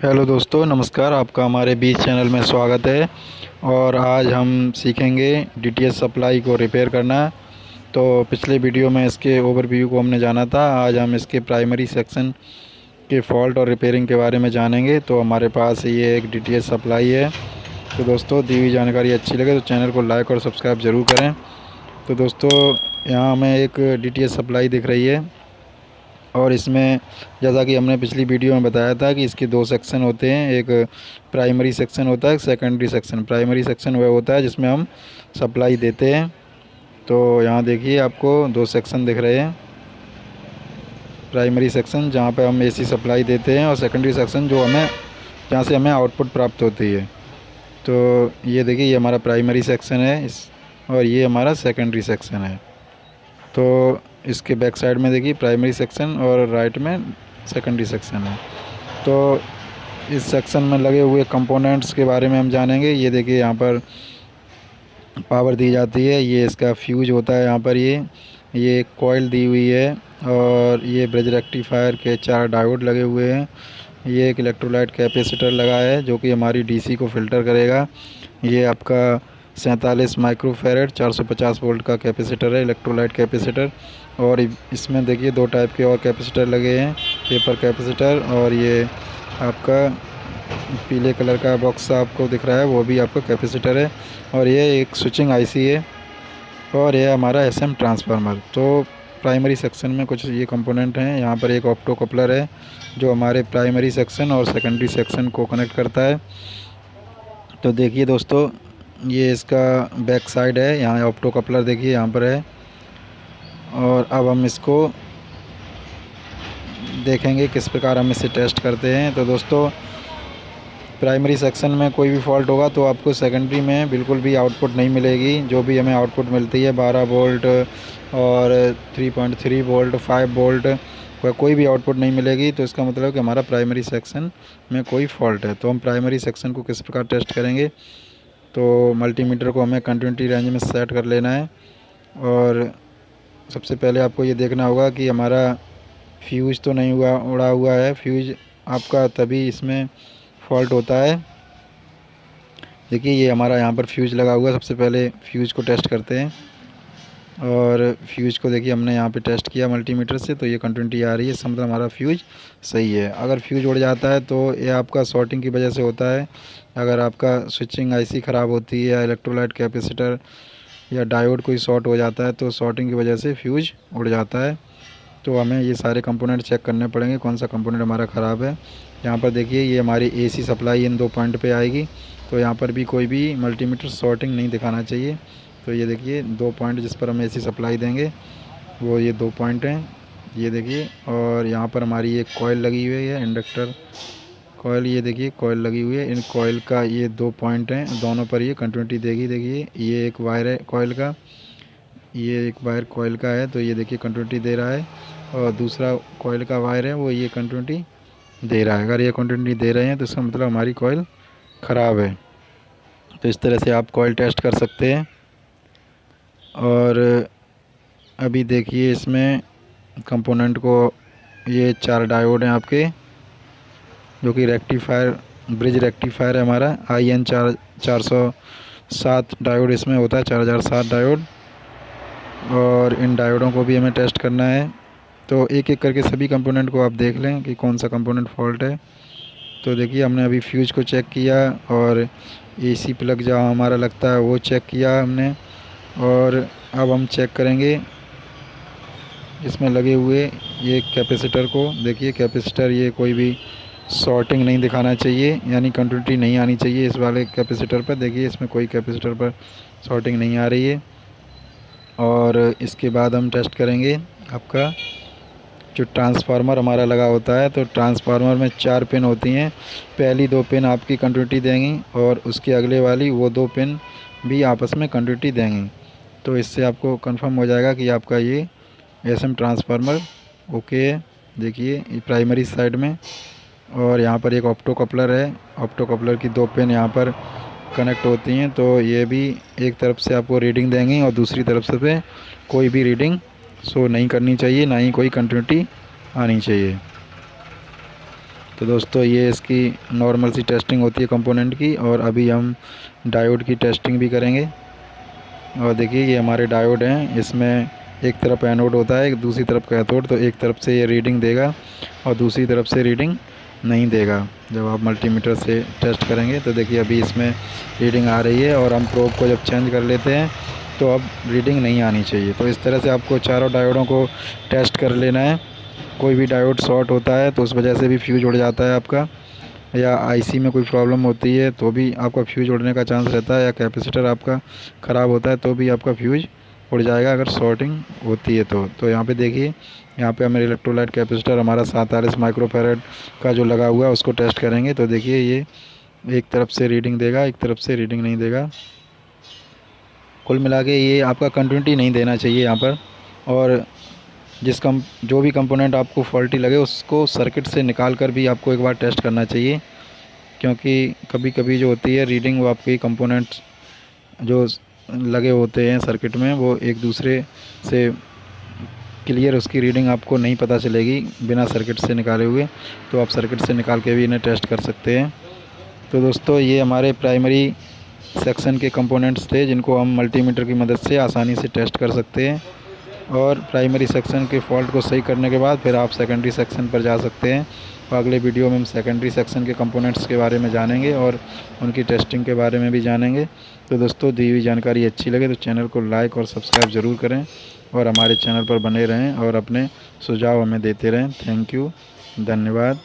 Hello दोस्तों, नमस्कार। आपका हमारे बीच चैनल में स्वागत है। और आज हम सीखेंगे डीटीएच सप्लाई को रिपेयर करना। तो पिछले वीडियो में इसके ओवरव्यू को हमने जाना था। आज हम इसके प्राइमरी सेक्शन के फॉल्ट और रिपेयरिंग के बारे में जानेंगे। तो हमारे पास ये एक डीटीएच सप्लाई है। तो दोस्तों, दी हुई जानकारी अच्छी लगे तो चैनल को लाइक और सब्सक्राइब ज़रूर करें। तो दोस्तों, यहाँ हमें एक डीटीएच सप्लाई दिख रही है और इसमें जैसा कि हमने पिछली वीडियो में बताया था कि इसके दो सेक्शन होते हैं। एक प्राइमरी सेक्शन होता है, एक सेकेंडरी सेक्शन। प्राइमरी सेक्शन वह होता है जिसमें हम सप्लाई देते हैं। तो यहाँ देखिए, आपको दो सेक्शन दिख रहे हैं। प्राइमरी सेक्शन जहाँ पे हम एसी सप्लाई देते हैं, और सेकेंडरी सेक्शन जहाँ से हमें आउटपुट प्राप्त होती है। तो ये देखिए, ये हमारा प्राइमरी सेक्शन है और ये हमारा सेकेंडरी सेक्शन है। तो इसके बैक साइड में देखिए प्राइमरी सेक्शन और राइट में सेकेंडरी सेक्शन है। तो इस सेक्शन में लगे हुए कंपोनेंट्स के बारे में हम जानेंगे। ये देखिए, यहाँ पर पावर दी जाती है। ये इसका फ्यूज होता है। यहाँ पर ये कॉइल दी हुई है और ये ब्रिज रेक्टिफायर के 4 डायोड लगे हुए हैं। ये एक इलेक्ट्रोलाइट कैपेसिटर लगा है जो कि हमारी डीसी को फ़िल्टर करेगा। ये आपका 47 माइक्रोफैरड 450 वोल्ट का कैपेसिटर है, इलेक्ट्रोलाइट कैपेसिटर। और इसमें देखिए 2 टाइप के और कैपेसिटर लगे हैं, पेपर कैपेसिटर, और ये आपका पीले कलर का बॉक्स आपको दिख रहा है, वो भी आपका कैपेसिटर है। और ये एक स्विचिंग आईसी है और ये हमारा एसएम ट्रांसफार्मर। तो प्राइमरी सेक्शन में कुछ ये कंपोनेंट हैं। यहाँ पर एक ऑप्टो कपलर है जो हमारे प्राइमरी सेक्शन और सेकेंडरी सेक्शन को कनेक्ट करता है। तो देखिए दोस्तों, ये इसका बैक साइड है। यहाँ ऑप्टो कपलर देखिए यहाँ पर है। और अब हम इसको देखेंगे किस प्रकार हम इसे टेस्ट करते हैं। तो दोस्तों, प्राइमरी सेक्शन में कोई भी फॉल्ट होगा तो आपको सेकेंडरी में बिल्कुल भी आउटपुट नहीं मिलेगी। जो भी हमें आउटपुट मिलती है 12 वोल्ट और 3.3 वोल्ट, 5 वोल्ट, कोई भी आउटपुट नहीं मिलेगी। तो इसका मतलब कि हमारा प्राइमरी सेक्शन में कोई फॉल्ट है। तो हम प्राइमरी सेक्शन को किस प्रकार टेस्ट करेंगे, तो मल्टीमीटर को हमें कंटिन्यूटी रेंज में सेट कर लेना है। और सबसे पहले आपको ये देखना होगा कि हमारा फ्यूज़ तो नहीं उड़ा हुआ है। फ्यूज़ आपका तभी इसमें फॉल्ट होता है। देखिए, ये हमारा यहाँ पर फ्यूज़ लगा हुआ है। सबसे पहले फ्यूज़ को टेस्ट करते हैं। और फ्यूज़ को देखिए हमने यहाँ पे टेस्ट किया मल्टीमीटर से, तो ये कंटिन्यूटी आ रही है। इसका मतलब हमारा फ्यूज़ सही है। अगर फ्यूज़ उड़ जाता है तो ये आपका शॉर्टिंग की वजह से होता है। अगर आपका स्विचिंग आईसी ख़राब होती है या इलेक्ट्रोलाइट कैपेसिटर या डायोड कोई शॉर्ट हो जाता है तो शॉर्टिंग की वजह से फ्यूज़ उड़ जाता है। तो हमें ये सारे कंपोनेंट चेक करने पड़ेंगे कौन सा कंपोनेंट हमारा ख़राब है। यहाँ पर देखिए, ये हमारी एसी सप्लाई इन 2 पॉइंट पे आएगी। तो यहाँ पर भी कोई भी मल्टीमीटर शॉर्टिंग नहीं दिखाना चाहिए। तो ये देखिए 2 पॉइंट जिस पर हम एसी सप्लाई देंगे वो ये 2 पॉइंट हैं, ये देखिए। और यहाँ पर हमारी एक कॉइल लगी हुई है, इंडक्टर कॉइल। ये देखिए कॉइल लगी हुई है। इन कॉइल का ये 2 पॉइंट हैं, दोनों पर ये कंटिन्यूटी देगी। देखिए, ये एक वायर है कॉइल का, ये एक वायर कॉइल का है, तो ये देखिए कंटिन्यूटी दे रहा है। और दूसरा कॉइल का वायर है, वो ये कंटिन्यूटी दे रहा है। अगर ये कंटिन्यूटी दे रहे हैं तो इसका मतलब हमारी कॉइल ख़राब है। तो इस तरह से आप कॉइल टेस्ट कर सकते हैं। और अभी देखिए इसमें कंपोनेंट को, ये 4 डायोड हैं आपके, जो कि रेक्टिफायर, ब्रिज रेक्टिफायर है हमारा। IN 407 डायोड इसमें होता है, 4007 डायोड। और इन डायोडों को भी हमें टेस्ट करना है। तो एक एक करके सभी कंपोनेंट को आप देख लें कि कौन सा कंपोनेंट फॉल्ट है। तो देखिए, हमने अभी फ्यूज़ को चेक किया और एसी प्लग जहाँ हमारा लगता है वो चेक किया हमने। और अब हम चेक करेंगे इसमें लगे हुए ये कैपेसिटर को। देखिए कैपेसिटर, ये कोई भी शॉर्टिंग नहीं दिखाना चाहिए, यानी कंटिन्यूटी नहीं आनी चाहिए इस वाले कैपेसिटर पर। देखिए, इसमें कोई कैपेसिटर पर शॉर्टिंग नहीं आ रही है। और इसके बाद हम टेस्ट करेंगे आपका जो ट्रांसफार्मर हमारा लगा होता है। तो ट्रांसफार्मर में 4 पिन होती हैं। पहली 2 पिन आपकी कंटिन्यूटी देंगी और उसके अगले वाली वो 2 पिन भी आपस में कंटिन्यूटी देंगी। तो इससे आपको कंफर्म हो जाएगा कि आपका ये एसएम ट्रांसफार्मर ओके है। देखिए, ये प्राइमरी साइड में। और यहाँ पर एक ऑप्टो कपलर है। ऑप्टो कपलर की 2 पिन यहाँ पर कनेक्ट होती हैं। तो ये भी एक तरफ से आपको रीडिंग देंगी और दूसरी तरफ से कोई भी रीडिंग शो नहीं करनी चाहिए, ना ही कोई कंटिन्यूटी आनी चाहिए। तो दोस्तों ये इसकी नॉर्मल सी टेस्टिंग होती है कंपोनेंट की, और अभी हम डायोड की टेस्टिंग भी करेंगे। और देखिए ये हमारे डायोड हैं, इसमें एक तरफ एनोड होता है, दूसरी तरफ कैथोड। तो एक तरफ से ये रीडिंग देगा और दूसरी तरफ से रीडिंग नहीं देगा जब आप मल्टीमीटर से टेस्ट करेंगे। तो देखिए अभी इसमें रीडिंग आ रही है, और हम प्रोब को जब चेंज कर लेते हैं तो अब रीडिंग नहीं आनी चाहिए। तो इस तरह से आपको चारों डायोडों को टेस्ट कर लेना है। कोई भी डायोड शॉर्ट होता है तो उस वजह से भी फ्यूज उड़ जाता है आपका, या आईसी में कोई प्रॉब्लम होती है तो भी आपका फ्यूज उड़ने का चांस रहता है, या कैपेसिटर आपका ख़राब होता है तो भी आपका फ्यूज उड़ जाएगा अगर शॉर्टिंग होती है तो यहाँ पे देखिए, यहाँ पे हमारे इलेक्ट्रोलाइट कैपेसिटर हमारा 47 माइक्रोफैरड का जो लगा हुआ है उसको टेस्ट करेंगे। तो देखिए ये एक तरफ से रीडिंग देगा, एक तरफ से रीडिंग नहीं देगा। कुल मिला के ये आपका कंटिन्यूटी नहीं देना चाहिए यहाँ पर। और जो भी कंपोनेंट आपको फॉल्टी लगे उसको सर्किट से निकाल कर भी आपको एक बार टेस्ट करना चाहिए, क्योंकि कभी कभी जो होती है रीडिंग, वो आपकी कंपोनेंट्स जो लगे होते हैं सर्किट में वो एक दूसरे से क्लियर उसकी रीडिंग आपको नहीं पता चलेगी बिना सर्किट से निकाले हुए। तो आप सर्किट से निकाल के भी इन्हें टेस्ट कर सकते हैं। तो दोस्तों ये हमारे प्राइमरी सेक्शन के कंपोनेंट्स थे जिनको हम मल्टीमीटर की मदद से आसानी से टेस्ट कर सकते हैं। और प्राइमरी सेक्शन के फॉल्ट को सही करने के बाद फिर आप सेकेंडरी सेक्शन पर जा सकते हैं। तो अगले वीडियो में हम सेकेंडरी सेक्शन के कंपोनेंट्स के बारे में जानेंगे और उनकी टेस्टिंग के बारे में भी जानेंगे। तो दोस्तों दी हुई जानकारी अच्छी लगे तो चैनल को लाइक और सब्सक्राइब ज़रूर करें, और हमारे चैनल पर बने रहें और अपने सुझाव हमें देते रहें। थैंक यू, धन्यवाद।